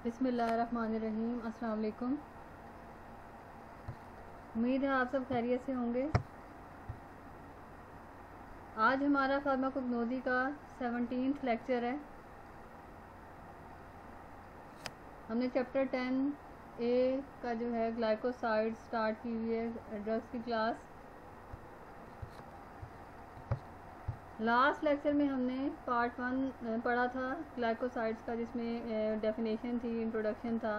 बिस्मिल्लाहिर्रहमानिर्रहीम। अस्सलाम वालेकुम। उम्मीद है आप सब खैरियत से होंगे। आज हमारा फार्माकोग्नोसी का 17th लेक्चर है। हमने चैप्टर 10A का जो है ग्लाइकोसाइड स्टार्ट की हुई है, ड्रग्स की क्लास। लास्ट लेक्चर में हमने पार्ट 1 पढ़ा था ग्लाइकोसाइड्स का, जिसमें डेफिनेशन थी, इंट्रोडक्शन था,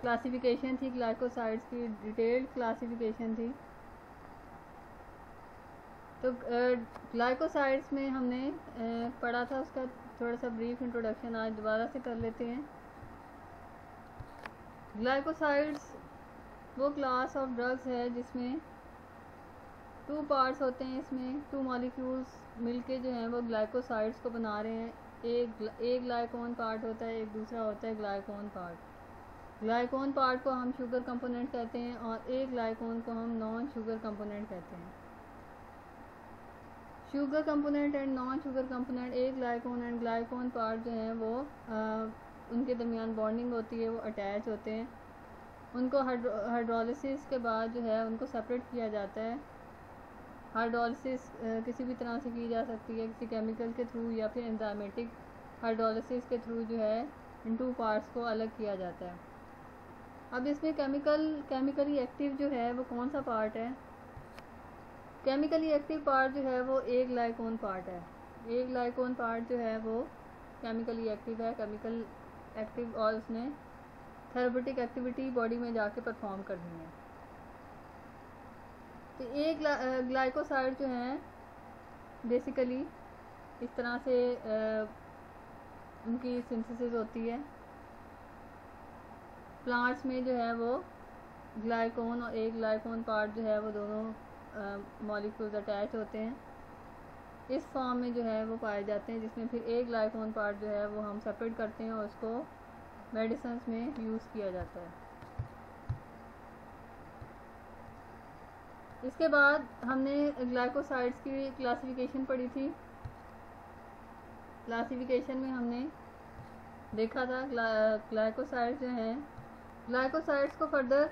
क्लासिफिकेशन थी, ग्लाइकोसाइड्स की डिटेल्ड क्लासिफिकेशन थी। तो ग्लाइकोसाइड्स में हमने पढ़ा था, उसका थोड़ा सा ब्रीफ इंट्रोडक्शन आज दोबारा से कर लेते हैं। ग्लाइकोसाइड्स वो क्लास ऑफ ड्रग्स है जिसमें 2 पार्ट्स होते हैं। इसमें 2 मॉलिक्यूल्स मिलके जो हैं वो ग्लाइकोसाइड्स को बना रहे हैं। एक ग्लाइकोन पार्ट होता है, एक दूसरा होता है ग्लाइकोन पार्ट। ग्लाइकोन पार्ट को हम शुगर कंपोनेंट कहते हैं और एक ग्लाइकोन को हम नॉन शुगर कंपोनेंट कहते हैं। Sugar component and non sugar component, एक ग्लाइकोन एंड ग्लाइकोन पार्ट जो है वो उनके दरमियान बॉन्डिंग होती है, वो अटैच होते हैं। उनको हाइड्रोलिसिस के बाद जो है उनको सेपरेट किया जाता है। हाइड्रोलिसिस किसी भी तरह से की जा सकती है, किसी केमिकल के थ्रू या फिर एंजाइमेटिक हाइड्रोलिसिस के थ्रू जो है इन 2 पार्ट्स को अलग किया जाता है। अब इसमें केमिकली एक्टिव जो है वो कौन सा पार्ट है? केमिकली एक्टिव पार्ट जो है वो एक ग्लाइकोन पार्ट है। एक ग्लाइकोन पार्ट जो है वो केमिकली एक्टिव है, केमिकल एक्टिव, और उसने थेरेप्यूटिक एक्टिविटी बॉडी में जाके परफॉर्म करनी है। तो एक ग्लाइकोसाइड जो है बेसिकली इस तरह से उनकी सिंथेसिस होती है। प्लांट्स में जो है वो ग्लाइकोन और एक ग्लाइकोन पार्ट जो है वो दोनों मॉलिक्यूल्स अटैच होते हैं, इस फॉर्म में जो है वो पाए जाते हैं, जिसमें फिर एक ग्लाइकोन पार्ट जो है वो हम सेपरेट करते हैं और उसको मेडिसिन में यूज़ किया जाता है। इसके बाद हमने ग्लाइकोसाइड्स की क्लासिफिकेशन पढ़ी थी। क्लासिफिकेशन में हमने देखा था ग्लाइकोसाइड्स जो हैं, ग्लाइकोसाइड्स को फर्दर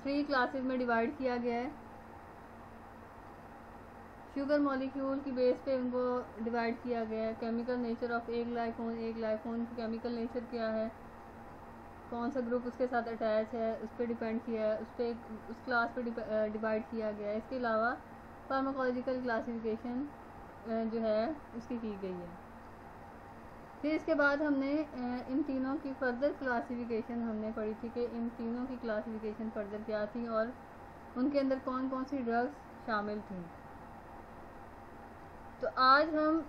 3 क्लासेस में डिवाइड किया गया है। शुगर मॉलिक्यूल की बेस पे उनको डिवाइड किया गया है। केमिकल नेचर ऑफ एक ग्लाइकोन की केमिकल नेचर क्या है, कौन सा ग्रुप उसके साथ अटैच है, उस पर डिपेंड किया है, उस क्लास पे डिवाइड किया गया है। इसके अलावा फार्माकोलॉजिकल क्लासिफिकेशन जो है उसकी की गई है। फिर इसके बाद हमने इन तीनों की फर्दर क्लासिफिकेशन हमने पढ़ी थी कि इन तीनों की क्लासिफिकेशन फर्दर क्या थी और उनके अंदर कौन कौन सी ड्रग्स शामिल थी। तो आज हम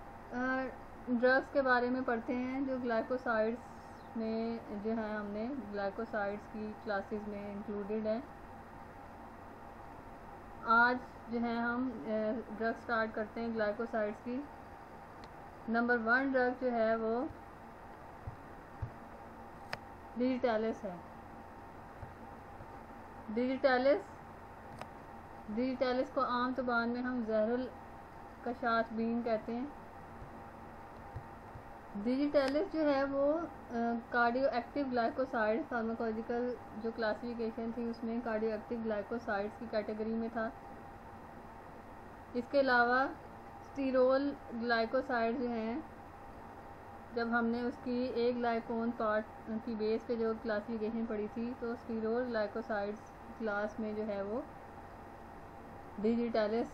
ड्रग्स के बारे में पढ़ते हैं जो ग्लाइकोसाइड्स में जो है हमने ग्लाइकोसाइड्स की क्लासेस में इंक्लूडेड है। आज जो है हम ड्रग स्टार्ट करते हैं ग्लाइकोसाइड्स की। नंबर 1 ड्रग जो है वो डिजिटालिस है। डिजिटालिस को आम ज़बान में हम जहरुल कशात बीन कहते हैं। डिजिटालिस जो है वो कार्डियो एक्टिव ग्लाइकोसाइड, फार्माकोलॉजिकल जो क्लासिफिकेशन थी उसमें कार्डियो एक्टिव ग्लाइकोसाइड्स की कैटेगरी में था। इसके अलावा स्टीरोल ग्लाइकोसाइड जो हैं, जब हमने उसकी एक ग्लाइकोन पार्ट की बेस पे जो क्लासिफिकेशन पढ़ी थी, तो स्टीरोल ग्लाइकोसाइड्स क्लास में जो है वो डिजिटालिस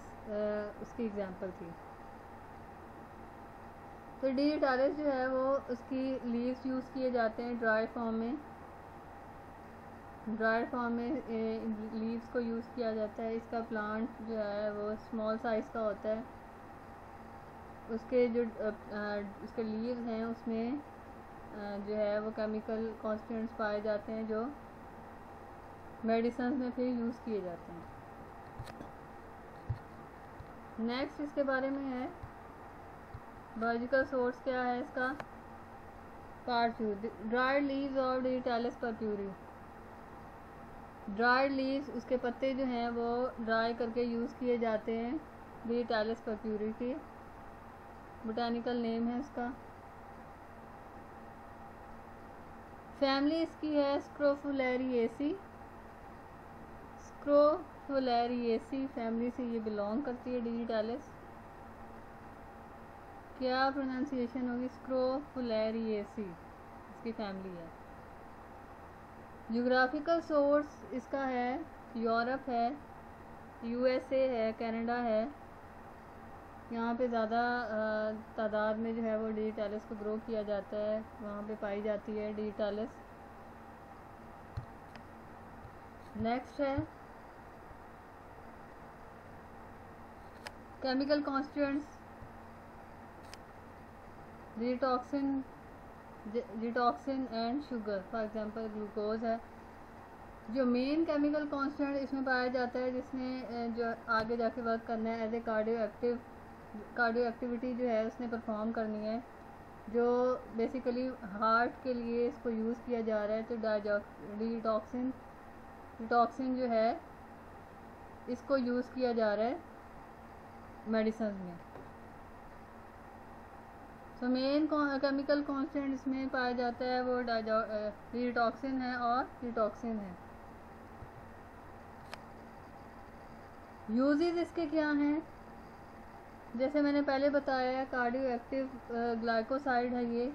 उसकी एग्जांपल थी। तो डिजिटालिस जो है वो उसकी लीव्स यूज़ किए जाते हैं ड्राई फॉर्म में लीव्स को यूज़ किया जाता है। इसका प्लांट जो है वो स्मॉल साइज़ का होता है। उसके जो उसके लीव्स हैं उसमें जो है वो केमिकल कॉन्स्टिट्यूएंट्स पाए जाते हैं जो मेडिसिन में फिर यूज़ किए जाते हैं। नेक्स्ट इसके बारे में है बायोलॉजिकल सोर्स क्या है इसका। Part 2 dried leaves of digitalis purpurea. Dried leaves, उसके पत्ते जो हैं वो ड्राई करके यूज़ किए जाते हैं। डिजिटालिस पर्प्यूरी की बोटानिकल नेम है उसका। फैमिली इसकी है स्क्रोफुलरिएसी। स्क्रोफुलरिएसी फैमिली से ये बिलोंग करती है डिजिटालिस। क्या प्रोनाउंसिएशन होगी? स्क्रोफुलरिएसी इसकी फैमिली है। ज्योग्राफिकल सोर्स इसका है यूरोप है, यूएसए है, कनाडा है। यहाँ पे ज़्यादा तादाद में जो है वो डिजिटालिस को ग्रो किया जाता है, वहाँ पे पाई जाती है डिजिटालिस। नेक्स्ट है chemical constituents. Digitoxin and sugar, for example glucose है। जो मेन केमिकल कॉन्स्टिट्यूएंट इसमें पाया जाता है जिसने जो आगे जाके वर्क करना है एज ए कार्डियो एक्टिविटी जो है उसने परफॉर्म करनी है, जो बेसिकली हार्ट के लिए इसको यूज़ किया जा रहा है। तो डिटॉक्सिन जो है इसको यूज़ किया जा रहा है मेडिसिन में। तो मेन केमिकल कॉन्स्टेंट इसमें पाया जाता है वो डिटॉक्सिन है और डिटॉक्सिन है। यूजेस इसके क्या हैं? जैसे मैंने पहले बताया कार्डियो एक्टिव ग्लाइकोसाइड है ये।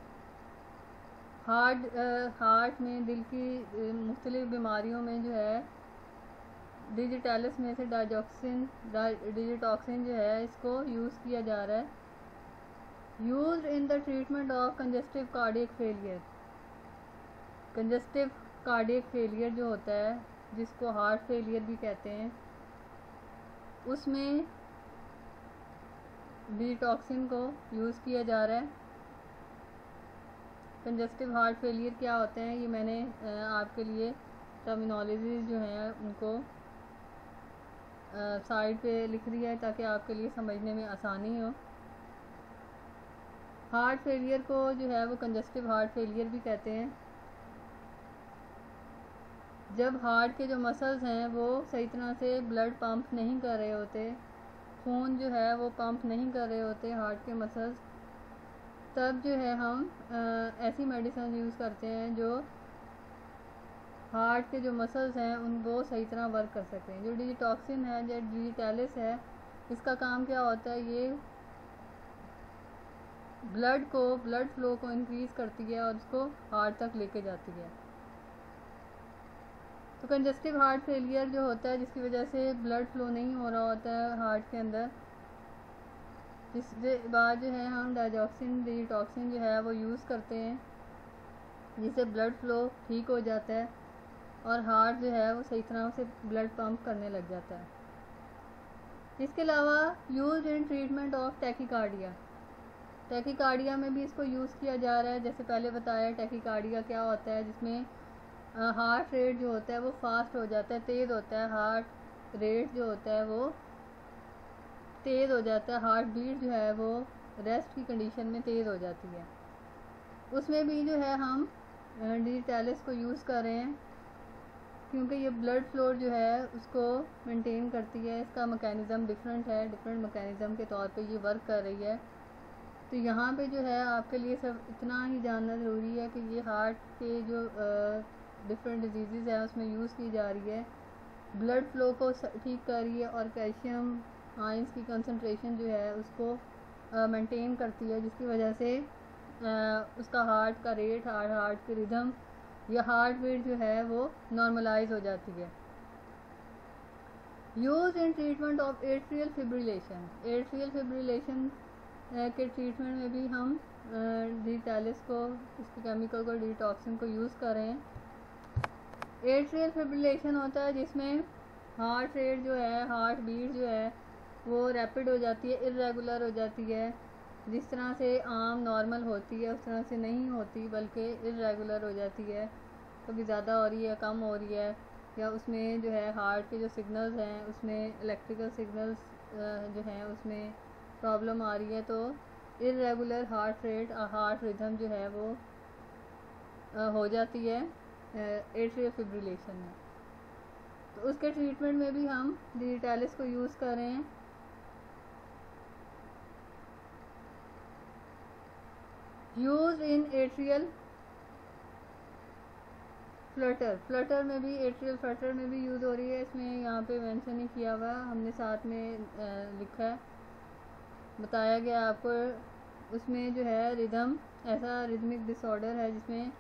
हार्ट में दिल की मुख्तलिफ बीमारियों में जो है डिजिटालिस में से डिजिटॉक्सिन जो है इसको यूज़ किया जा रहा है। Used in the treatment of congestive cardiac failure. Congestive cardiac failure जो होता है जिसको हार्ट फेलियर भी कहते हैं, उसमें डिटॉक्सिन को यूज़ किया जा रहा है। कंजेस्टिव हार्ट फेलियर क्या होते हैं ये मैंने आपके लिए टर्मिनोलॉजी जो है उनको साइड पे लिख दिया है ताकि आपके लिए समझने में आसानी हो। हार्ट फेलियर को जो है वो कंजेस्टिव हार्ट फेलियर भी कहते हैं। जब हार्ट के जो मसल्स हैं वो सही तरह से ब्लड पंप नहीं कर रहे होते, खून जो है वो पंप नहीं कर रहे होते हार्ट के मसल्स, तब जो है हम ऐसी मेडिसिन यूज़ करते हैं जो हार्ट के जो मसल्स हैं उनको सही तरह वर्क कर सकते हैं। जो डिजिटॉक्सिन है, जो डिजिटालिस है, इसका काम क्या होता है, ये ब्लड फ्लो को इंक्रीज़ करती है और उसको हार्ट तक लेके जाती है। तो कंजेस्टिव हार्ट फेलियर जो होता है जिसकी वजह से ब्लड फ्लो नहीं हो रहा होता है हार्ट के अंदर, जिसके बाद जो है हम डिटॉक्सिन जो है वो यूज़ करते हैं, जिससे ब्लड फ्लो ठीक हो जाता है और हार्ट जो है वो सही तरह से ब्लड पंप करने लग जाता है। इसके अलावा used in treatment of tachycardia. Tachycardia में भी इसको यूज़ किया जा रहा है। जैसे पहले बताया टैकीकार्डिया क्या होता है, जिसमें हार्ट रेट जो होता है वो फास्ट हो जाता है, तेज़ होता है। हार्ट रेट जो होता है वो तेज़ हो जाता है, हार्ट बीट जो है वो रेस्ट की कंडीशन में तेज़ हो जाती है। उसमें भी जो है हम डिजिटालिस को यूज़ कर रहे हैं क्योंकि ये ब्लड फ्लो जो है उसको मेंटेन करती है। इसका मैकेनिज़्म डिफरेंट है, डिफरेंट मैकेनिज़्म के तौर पे ये वर्क कर रही है। तो यहाँ पे जो है आपके लिए सब इतना ही जानना ज़रूरी है कि ये हार्ट के जो डिफरेंट डिजीज़ है उसमें यूज़ की जा रही है, ब्लड फ्लो को ठीक कर रही है और कैल्शियम आयंस की कंसंट्रेशन जो है उसको मेंटेन करती है, जिसकी वजह से उसका हार्ट का रेट, हार्ट की रिदम या हार्ट बीट जो है वो नॉर्मलाइज हो जाती है। Use in treatment of atrial fibrillation. Atrial fibrillation के ट्रीटमेंट में भी हम डिजिटालिस को, इसके केमिकल को, डिटॉक्सिन को यूज़ कर रहे हैं। एट्रियल फिब्रिलेशन होता है जिसमें हार्ट रेट जो है, हार्ट बीट जो है वो रैपिड हो जाती है, इर्रेगुलर हो जाती है। जिस तरह से आम नॉर्मल होती है उस तरह से नहीं होती, बल्कि इर्रेगुलर हो जाती है। कभी ज़्यादा हो रही है, कम हो रही है, या उसमें जो है हार्ट के जो सिग्नल्स हैं उसमें इलेक्ट्रिकल सिग्नल्स जो हैं उसमें प्रॉब्लम आ रही है। तो irregular heart rate, heart rhythm जो है वो हो जाती है एट्रियल फिब्रिलेशन में। तो उसके ट्रीटमेंट में भी हम डिजिटालिस को यूज़ कर रहे हैं। यूज इन एट्रियल फ्लटर में भी, एट्रियल फ्लटर में भी यूज़ हो रही है। इसमें यहाँ पे मेंशन नहीं किया हुआ, हमने साथ में लिखा है, बताया गया आपको। उसमें जो है रिदम, ऐसा रिदमिक डिसऑर्डर है जिसमें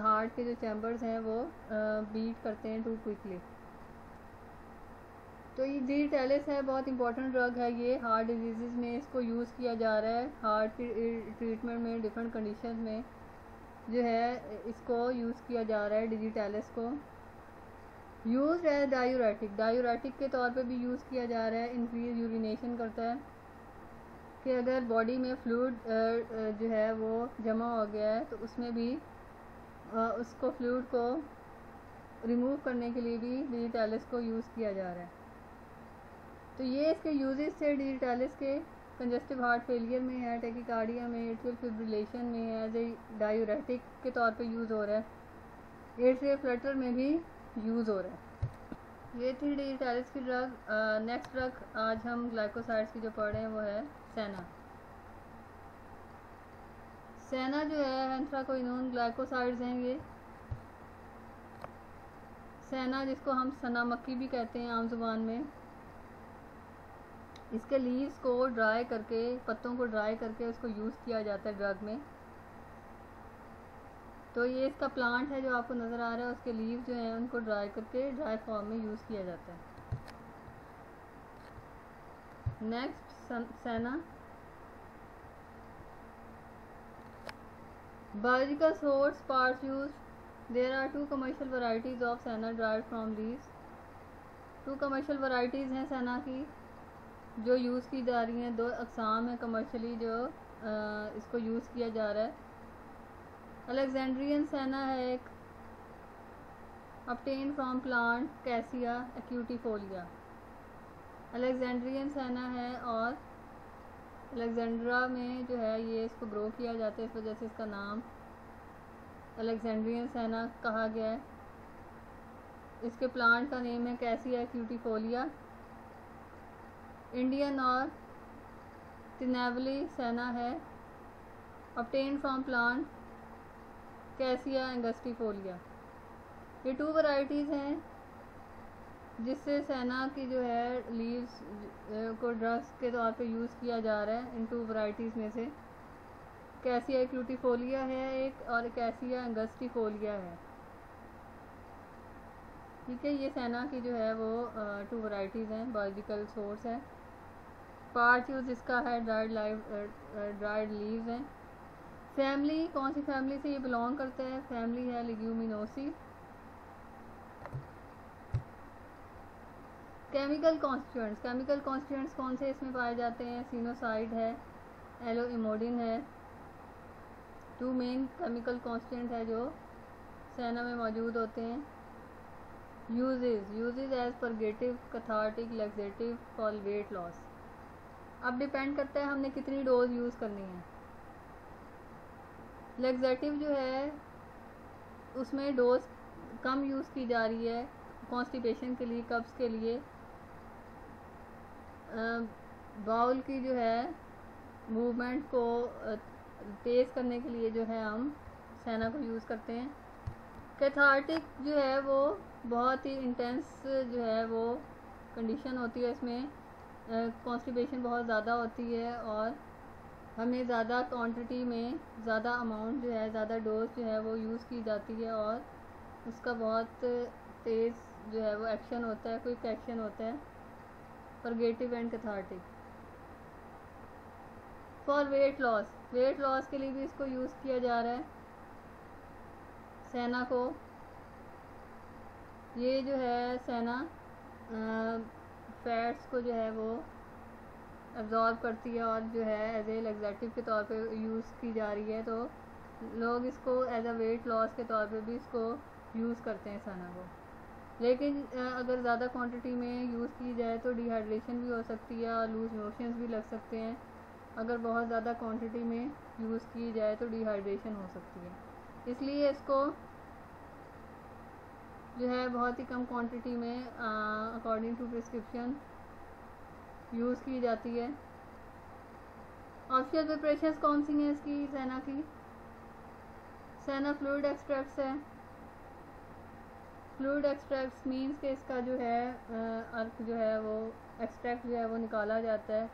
हार्ट के जो चैम्बर्स हैं वो बीट करते हैं टू क्विकली। तो ये डिजिटैलिस है, बहुत इंपॉर्टेंट ड्रग है ये हार्ट डिजीज़ में। इसको यूज़ किया जा रहा है हार्ट की ट्रीटमेंट में, डिफरेंट कंडीशन में जो है इसको यूज़ किया जा रहा है डिजिटैलिस को। यूज़ है डायूरेटिक के तौर पे भी यूज़ किया जा रहा है। इंक्रीज यूरिनेशन करता है कि अगर बॉडी में फ्लूइड जो है वो जमा हो गया है तो उसमें भी उसको फ्लूइड को रिमूव करने के लिए भी डिजिटैलिस को यूज़ किया जा रहा है। तो ये इसके यूजेस से डिजिटैलिस के कंजस्टिव हार्ट फेलियर में है, टैकीकार्डिया में, एट्रियल फिब्रिलेशन में एज ए डायूरेटिक के तौर पे यूज़ हो रहा है। एट्रियल फ्लटर में भी यूज़ हो रहा है। ये थी डिजिटैलिस की ड्रग। नेक्स्ट ड्रग आज हम ग्लाइकोसाइड्स की जो पढ़ रहे हैं वो है सेना। सेना जो है एंथ्राकोइनोन ग्लाइकोसाइड्स हैं ये। सेना जिसको हम सना मक्खी भी कहते हैं आम जुबान में, इसके लीव्स को ड्राई करके, पत्तों को ड्राई करके उसको यूज़ किया जाता है ड्रग में। तो ये इसका प्लांट है जो आपको नज़र आ रहा है, उसके लीव्स जो हैं उनको ड्राई करके ड्राई फॉर्म में यूज़ किया जाता है। Next senna. Biological source parts use. There are 2 commercial varieties of senna derived from leaves. 2 commercial varieties हैं सेना की जो यूज़ की जा रही हैं। 2 अक़साम हैं कमर्शली जो इसको यूज़ किया जा रहा है। अलेक्जेंड्रियन सेना है एक, obtained from plant cassia acutifolia. Alexandrian senna है और अलेक्जेंड्रा में जो है ये इसको ग्रो किया जाता है, इस वजह से इसका नाम अलेक्जेंड्रियन सेना कहा गया है। इसके प्लांट का नेम है कैसिया एक्यूटिफोलिया। इंडियन और तिनेवली सेना है, obtained फ्रॉम प्लांट कैसिया एंगस्टिफोलिया। ये 2 वैरायटीज़ हैं जिससे सेना की जो है लीव्स को ड्रग्स के तौर पे यूज़ किया जा रहा है। इन 2 वैरायटीज़ में से कैसिया एक्यूटिफोलिया है एक और कैसिया एंगस्टिफोलिया है। ठीक है, ये सेना की जो है वो 2 वैरायटीज़ हैं। बायोलॉजिकल सोर्स है। पार्ट यूज इसका है ड्राइड लीव्स हैं। फैमिली, कौन सी फैमिली से ये बिलोंग करता है? फैमिली है लिग्यूमिनोसी। केमिकल कॉन्स्टिट्यूएंट्स कौन से इसमें पाए जाते हैं? सिनोसाइड है, एलोइमोडिन है। 2 मेन केमिकल कॉन्स्टिट्यूएंट है जो सेना में मौजूद होते हैं। Uses as purgative, cathartic, laxative, for weight loss. अब डिपेंड करता है हमने कितनी डोज यूज़ करनी है। लैक्सेटिव जो है उसमें डोज कम यूज़ की जा रही है कॉन्स्टिपेशन के लिए, कब्ज़ के लिए। बाउल की जो है मूवमेंट को तेज़ करने के लिए जो है हम सेना को यूज़ करते हैं। कैथार्टिक जो है वो बहुत ही इंटेंस जो है वो कंडीशन होती है, इसमें कॉन्स्टिपेशन बहुत ज़्यादा होती है और हमें ज़्यादा क्वांटिटी में ज़्यादा अमाउंट जो है, ज़्यादा डोज जो है वो यूज़ की जाती है और उसका बहुत तेज़ जो है वो एक्शन होता है, क्विक एक्शन होता है। Purgative and cathartic. For weight loss के लिए भी इसको यूज़ किया जा रहा है सेना को। ये जो है सेना फैट्स को जो है वो एब्जॉर्ब करती है और जो है एज ए लैक्सेटिव के तौर पे यूज़ की जा रही है। तो लोग इसको एज अ वेट लॉस के तौर पे भी इसको यूज़ करते हैं सेना को। लेकिन अगर ज़्यादा क्वांटिटी में यूज़ की जाए तो डिहाइड्रेशन भी हो सकती है और लूज मोशंस भी लग सकते हैं। अगर बहुत ज़्यादा क्वांटिटी में यूज़ की जाए तो डिहाइड्रेशन हो सकती है, इसलिए इसको जो है बहुत ही कम क्वांटिटी में अकॉर्डिंग टू प्रिस्क्रिप्शन यूज़ की जाती है। ऑफिशियल प्रिपरेशंस कौन सी हैं इसकी? सेना की सेना फ्लूइड एक्सट्रैक्ट्स है, फ्लूइड एक्सट्रैक्ट्स मीन्स कि इसका जो है अर्क जो है वो एक्सट्रैक्ट जो है वो निकाला जाता है,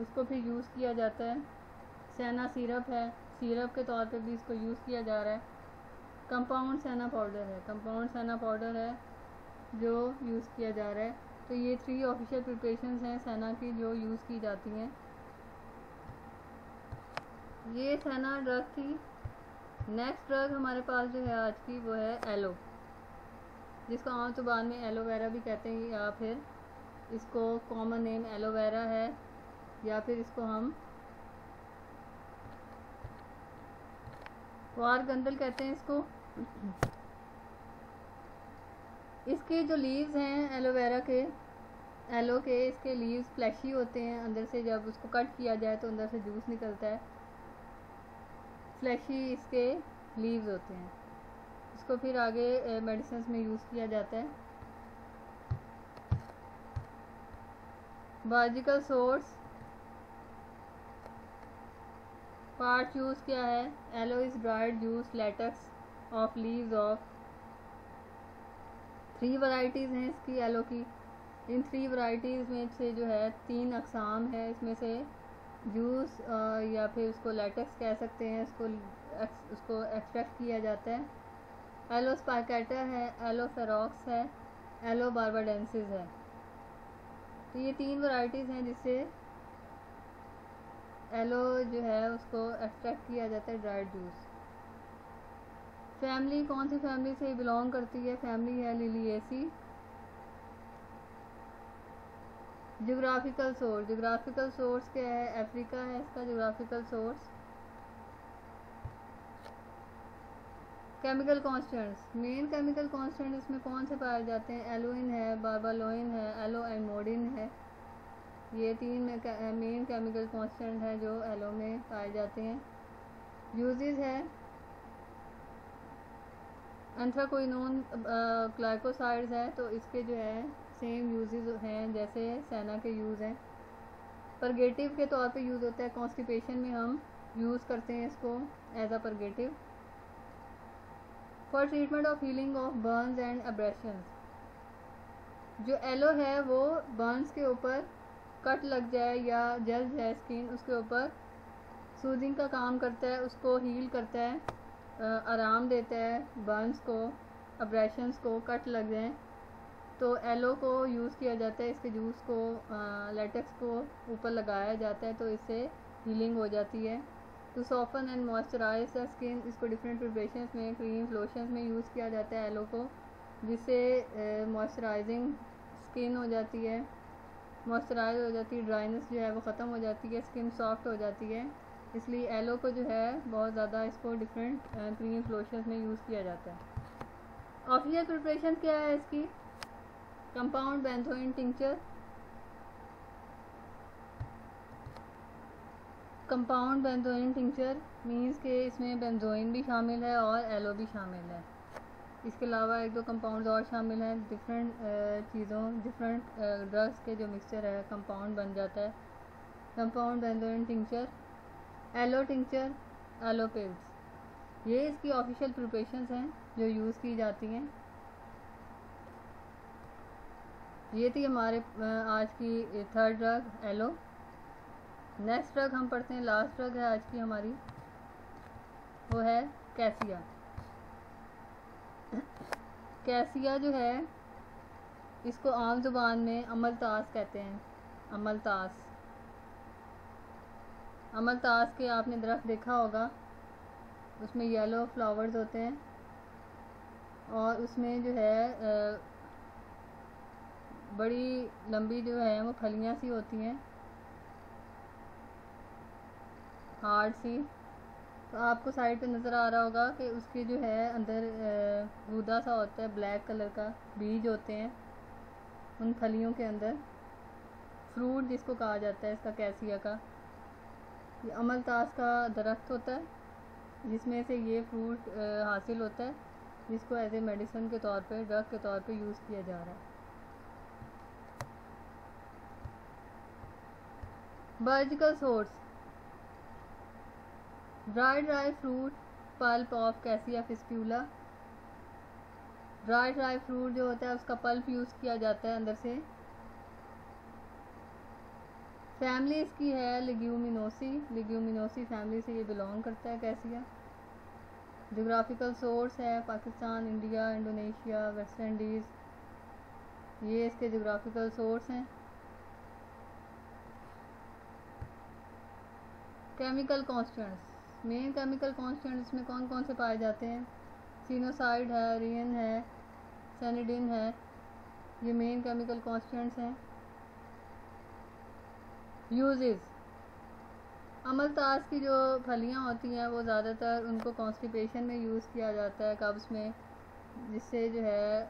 उसको फिर यूज़ किया जाता है। सेना सिरप है, सिरप के तौर पे भी इसको यूज़ किया जा रहा है। कंपाउंड सेना पाउडर है, कंपाउंड सेना पाउडर है जो यूज़ किया जा रहा है। तो ये 3 ऑफिशियल प्रिपरेशंस हैं सेना की जो यूज़ की जाती हैं। ये सेना ड्रग थी। नेक्स्ट ड्रग हमारे पास जो है आज की वो है एलो, जिसको आम जुबान में एलोवेरा भी कहते हैं, या फिर इसको कॉमन नेम एलोवेरा है, या फिर इसको हम वार गंदल कहते हैं इसको। इसके जो लीव्स हैं एलोवेरा के, एलो के, इसके लीव्स फ्लैशी होते हैं अंदर से, जब उसको कट किया जाए तो अंदर से जूस निकलता है, फ्लैशी इसके लीव्स होते हैं। इसको फिर आगे मेडिसिन में यूज़ किया जाता है। बायोलॉजिकल सोर्स पार्ट यूज़ क्या है? Aloe is dried juice latex of leaves of 3 varieties हैं इसकी एलो की। इन 3 वैरायटीज़ में से जो है 3 अक़साम है, इसमें से जूस या फिर उसको लेटेक्स कह सकते हैं, उसको एक्सट्रैक्ट किया जाता है। एलो स्पाइकेटा है, एलो फेरोक्स है, एलो बारबाडेंसिस है। तो ये 3 वैरायटीज़ हैं जिससे एलो जो है उसको एक्सट्रैक्ट किया जाता है ड्राइड जूस। फैमिली कौन सी फैमिली से बिलोंग करती है? फैमिली है Liliaceae. Geographical source, geographical source क्या है? अफ्रीका है इसका geographical source. Chemical constants, main chemical constant इसमें कौन से पाए जाते हैं? एलोइन है, बारबालोइन है, एलो एमोडिन है। ये 3 मेन केमिकल कॉन्स्टेंट हैं जो एलो में पाए जाते हैं। यूजेस है एंथ्राक्विनोन ग्लाइकोसाइड्स है, तो इसके जो है सेम यूजेस हैं जैसे सेना के यूज़ हैं। परगेटिव के तौर पे यूज़ होता है, कॉन्स्टिपेशन में हम यूज़ करते हैं इसको as a purgative. For treatment of healing of burns and abrasions, जो एलो है वो बर्न्स के ऊपर कट लग जाए या जल जाए स्किन, उसके ऊपर सूदिंग का काम करता है, उसको हील करता है, आराम देता है बर्न्स को, एब्रेशंस को, कट लग जाए तो एलो को यूज़ किया जाता है। इसके जूस को लेटेक्स को ऊपर लगाया जाता है तो इससे हीलिंग हो जाती है। To soften and moisturise the skin, इसको डिफरेंट प्रिपरेशंस में, क्रीम्स, लोशंस में यूज़ किया जाता है एलो को, जिससे मॉइस्चराइजिंग स्किन हो जाती है, मॉइस्चराइज हो जाती है, ड्राइनेस जो है वो ख़त्म हो जाती है, स्किन सॉफ्ट हो जाती है। इसलिए एलो को जो है बहुत ज़्यादा इसको डिफरेंट क्रीम्स, लोशंस में यूज़ किया जाता है। ऑफिशियल प्रिपरेशन क्या है इसकी? Compound benzoin tincture, compound benzoin tincture means के इसमें बेंजोइन भी शामिल है और एलो भी शामिल है। इसके अलावा 1-2 कंपाउंड्स और शामिल हैं, डिफरेंट चीज़ों, डिफरेंट ड्रग्स के जो मिक्सचर है कंपाउंड बन जाता है। Compound benzoin tincture, aloe tincture, aloe pills, ये इसकी ऑफिशियल प्रिपरेशंस हैं जो यूज़ की जाती हैं। ये थी हमारे आज की 3rd drug yellow. Next drug हम पढ़ते हैं, लास्ट ड्रग है आज की हमारी, वो है कैसिया। कैसिया जो है इसको आम जुबान में अमलतास कहते हैं, अमलतास। अमलतास के आपने दरख्त देखा होगा, उसमें येलो फ्लावर्स होते हैं और उसमें जो है बड़ी लंबी जो है वो फलियां सी होती हैं, हार्ड सी। तो आपको साइड पे नज़र आ रहा होगा कि उसकी जो है अंदर गूदा सा होता है, ब्लैक कलर का, बीज होते हैं उन फलियों के अंदर। फ्रूट जिसको कहा जाता है इसका, कैसिया का, ये अमलतास का दरख्त होता है जिसमें से ये फ्रूट हासिल होता है, जिसको एज ए मेडिसिन के तौर पे, ड्रग के तौर पे यूज़ किया जा रहा है। Biological source, dry fruit pulp of cassia fistula, dry fruit जो होता है उसका पल्प यूज़ किया जाता है अंदर से। फैमिली इसकी है लिग्यूमिनोसी फैमिली से ये बिलोंग करता है कैसिया। जोग्राफिकल सोर्स है Pakistan, India, Indonesia, West Indies, ये इसके जोग्राफिकल सोर्स हैं। Chemical constants, main chemical constants में कौन कौन से पाए जाते हैं? सिनोसाइड है, रियन है, सैनिडिन है, ये मेन केमिकल कॉन्स्टेंट्स हैं। यूजेस, अमलतास की जो फलियां होती हैं वो ज़्यादातर उनको कॉन्स्टिपेशन में यूज़ किया जाता है, कब्ज़ में, जिससे जो है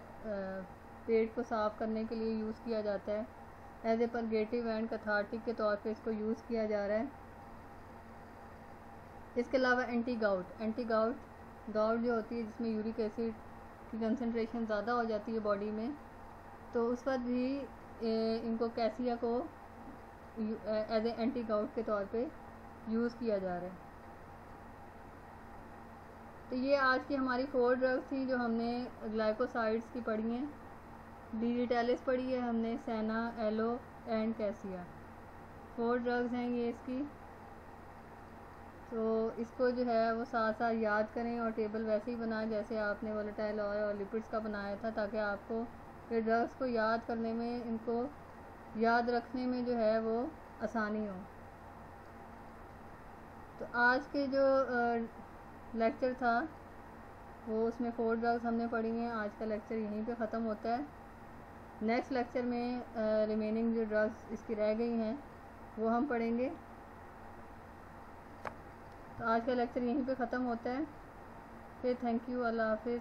पेट को साफ़ करने के लिए यूज़ किया जाता है। As a purgative and cathartic के तौर पे इसको यूज़ किया जा रहा है। इसके अलावा एंटी गाउट जो होती है जिसमें यूरिक एसिड की कंसंट्रेशन ज़्यादा हो जाती है बॉडी में, तो उस वक्त भी इनको कैसिया को एज ए एंटी गाउट के तौर पे यूज़ किया जा रहा है। तो ये आज की हमारी 4 ड्रग्स थी जो हमने ग्लाइकोसाइड्स की पढ़ी हैं। डिजिटैलिस पढ़ी है हमने, सेना, एलो एंड कैसिया, 4 ड्रग्स हैं ये इसकी। तो इसको जो है वो साथ साथ याद करें और टेबल वैसे ही बनाएं जैसे आपने वोलेटाइल ऑयल और लिपिड्स का बनाया था, ताकि आपको ये ड्रग्स को याद करने में, इनको याद रखने में जो है वो आसानी हो। तो आज के जो लेक्चर था वो उसमें 4 ड्रग्स हमने पढ़ी हैं। आज का लेक्चर यहीं पे ख़त्म होता है। नेक्स्ट लेक्चर में रिमेनिंग जो ड्रग्स इसकी रह गई हैं वो हम पढ़ेंगे। तो आज का लेक्चर यहीं पे ख़त्म होता है। फिर थैंक यू, अल्लाह हाफिज़।